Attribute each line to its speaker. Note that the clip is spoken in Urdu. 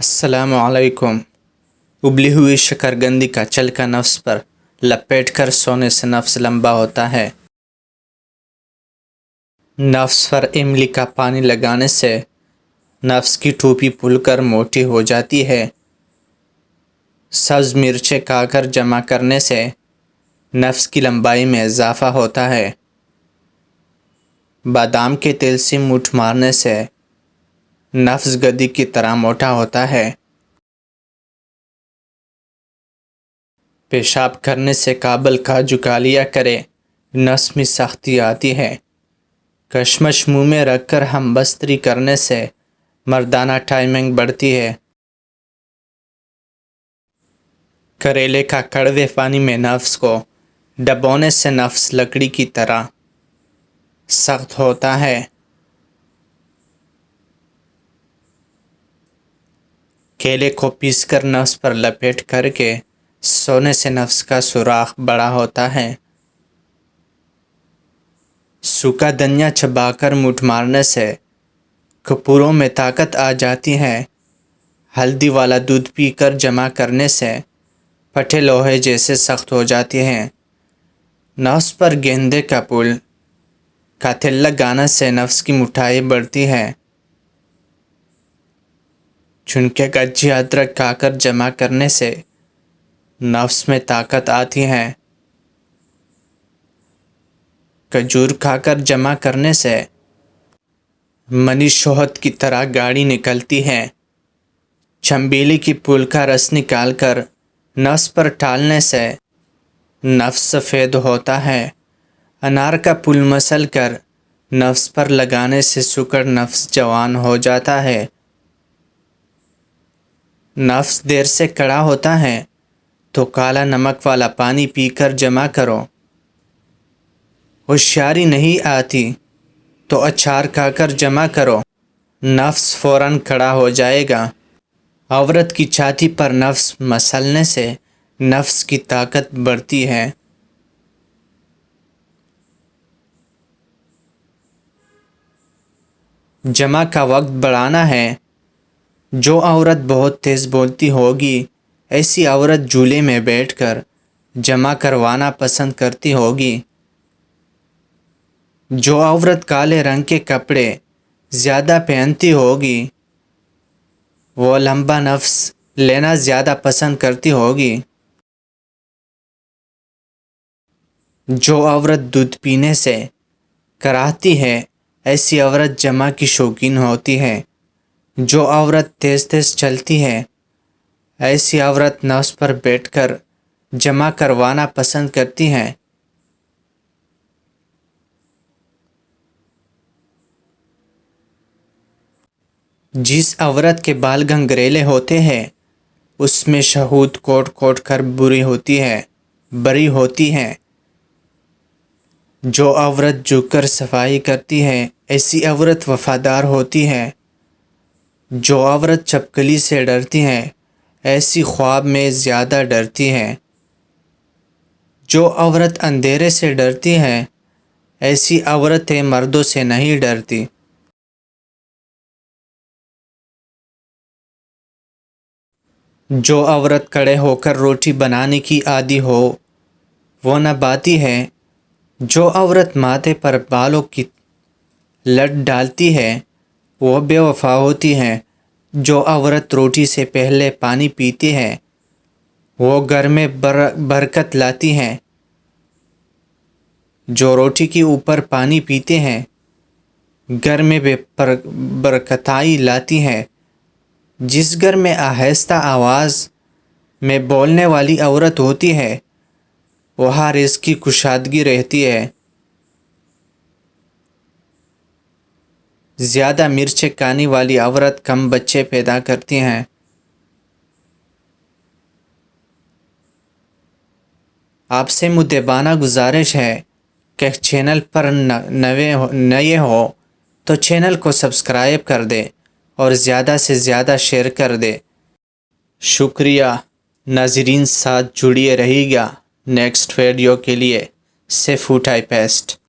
Speaker 1: السلام علیکم۔ ابلی ہوئی شکرگندی کا چھلکا نفس پر لپیٹ کر سونے سے نفس لمبا ہوتا ہے۔ نفس پر املی کا پانی لگانے سے نفس کی ٹوپی پھول کر موٹی ہو جاتی ہے۔ سبز مرچیں کھا کر جمع کرنے سے نفس کی لمبائی میں اضافہ ہوتا ہے۔ بادام کے تیل سے منھ مارنے سے نفس گدی کی طرح موٹا ہوتا ہے۔ پیشاب کرنے سے کابل کاجو کھا لیا کرے، نس میں سختی آتی ہے۔ کشمش منہ میں رکھ کر ہم بستری کرنے سے مردانہ ٹائمنگ بڑھتی ہے۔ کریلے کا کڑوے پانی میں نفس کو ڈبونے سے نفس لکڑی کی طرح سخت ہوتا ہے۔ کیلے کو پیس کر نفس پر لپیٹ کر کے سونے سے نفس کا سوراخ بڑا ہوتا ہے۔ سوکھا دھنیا چبا کر منھ مارنے سے کپوروں میں طاقت آ جاتی ہے۔ ہلدی والا دودھ پی کر جمع کرنے سے پٹھے لوہے جیسے سخت ہو جاتے ہیں۔ نفس پر گیندے کا پھول کا تیل لگانے سے نفس کی موٹائی بڑھتی ہے۔ چھنکے کچی ادرک کھا کر جمع کرنے سے نفس میں طاقت آتی ہے۔ کھجور کھا کر جمع کرنے سے منی شہد کی طرح گاڑی نکلتی ہے۔ چنبیلی کی پھول کا رس نکال کر نفس پر ڈالنے سے نفس سفید ہوتا ہے۔ انار کا پھول مسل کر نفس پر لگانے سے سکڑ نفس جوان ہو جاتا ہے۔ نفس دیر سے کڑا ہوتا ہے تو کالا نمک والا پانی پی کر جمع کرو۔ ہوشیاری نہیں آتی تو اچار کھا کر جمع کرو، نفس فوراً کھڑا ہو جائے گا۔ عورت کی چھاتی پر نفس مسلنے سے نفس کی طاقت بڑھتی ہے۔ جمع کا وقت بڑھانا ہے۔ جو عورت بہت تیز بولتی ہوگی، ایسی عورت جھولے میں بیٹھ کر جمع کروانا پسند کرتی ہوگی۔ جو عورت کالے رنگ کے کپڑے زیادہ پہنتی ہوگی، وہ لمبا نفس لینا زیادہ پسند کرتی ہوگی۔ جو عورت دودھ پینے سے کراہتی ہے، ایسی عورت جمع کی شوقین ہوتی ہے۔ جو عورت تیز تیز چلتی ہے، ایسی عورت نفس پر بیٹھ کر جمع کروانا پسند کرتی ہے۔ جس عورت کے بال گھنگریلے ہوتے ہیں، اس میں شہد کوٹ کوٹ کر بری ہوتی ہے۔ جو عورت جھک کر صفائی کرتی ہے، ایسی عورت وفادار ہوتی ہے۔ جو عورت چھپکلی سے ڈرتی ہے، ایسی خواب میں زیادہ ڈرتی ہے۔ جو عورت اندھیرے سے ڈرتی ہے، ایسی عورتیں مردوں سے نہیں ڈرتی۔ جو عورت کھڑے ہو کر روٹی بنانے کی عادی ہو، وہ نباتی ہے۔ جو عورت ماتھے پر بالوں کی لٹ ڈالتی ہے، وہ بے وفا ہوتی ہے۔ جو عورت روٹی سے پہلے پانی پیتی ہے، وہ گھر میں برکت لاتی ہے۔ جو روٹی کے اوپر پانی پیتے ہیں، گھر میں برکتائی لاتی ہے۔ جس گھر میں آہستہ آواز میں بولنے والی عورت ہوتی ہے، وہاں رزق کی کشادگی رہتی ہے۔ زیادہ مرچیں کھانے والی عورت کم بچے پیدا کرتی ہے۔ آپ سے مدبانہ گزارش ہے کہ چینل پر نئے ہو تو چینل کو سبسکرائب کر دے اور زیادہ سے زیادہ شیئر کر دے۔ شکریہ ناظرین، ساتھ جڑیے رہیے گا نیکسٹ ویڈیو کے لیے۔ سیفو ٹائپسٹ۔